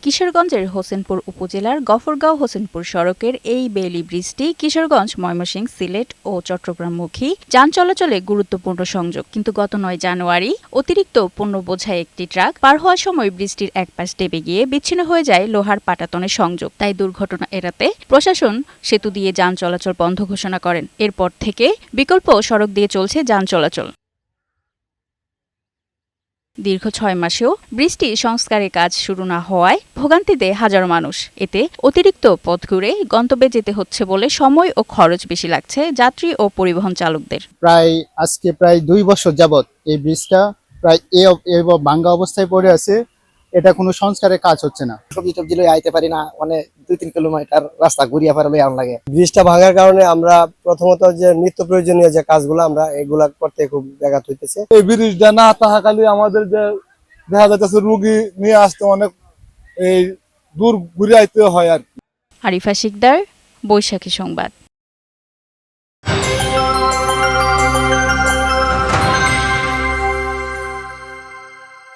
কিশোরগঞ্জের হোসেনপুর উপজেলার গফরগাঁও হোসেনপুর সড়কের এই বেইলি ব্রিজটি কিশোরগঞ্জ, ময়মনসিংহ, সিলেট ও চট্টগ্রামমুখী যান চলাচলে গুরুত্বপূর্ণ সংযোগ। কিন্তু গত ৯ জানুয়ারি অতিরিক্ত পণ্য বোঝাই একটি ট্রাক পার হওয়ার সময় ব্রিজটির এক পাশ দেবে গিয়ে বিচ্ছিন্ন হয়ে যায় লোহার পাটাতনের সংযোগ। তাই দুর্ঘটনা এড়াতে প্রশাসন সেতু দিয়ে যান চলাচল বন্ধ ঘোষণা করেন। এরপর থেকে বিকল্প সড়ক দিয়ে চলছে যান চলাচল। দীর্ঘ ৬ মাসেও ব্রিজটি সংস্কারের কাজ শুরু না হওয়ায় ভোগান্তিতে হাজারো মানুষ। এতে অতিরিক্ত পথ ঘুরে গন্তব্যে যেতে হচ্ছে বলে সময় ও খরচ বেশি লাগছে যাত্রী ও পরিবহন চালকদের। আজকে প্রায় ২ বছর যাবত এই ব্রিজটা প্রায় ভাঙ্গা অবস্থায় পড়ে আছে। এটা কোনো সংস্কারের কাজ হচ্ছে না। সবজি টবজি লই আইতে পারি না, মানে ২-৩ কিলোমিটার রাস্তা ঘুরিয়ে পারলে আম লাগে। ব্রিজটা ভাঙার কারণে আমরা প্রথমত যে নিত্য প্রয়োজনীয় যে কাজগুলো আমরা এগুলা করতে খুব ব্যাঘাত হইতেছে। এই ব্রিজটা না থাকাকালে আমাদের যে দেখা যাচ্ছে রুগী নিয়ে আসতে অনেক দূর ঘুরে আইতে হয় আর কি। আরিফা শিকদার, বৈশাখী সংবাদ।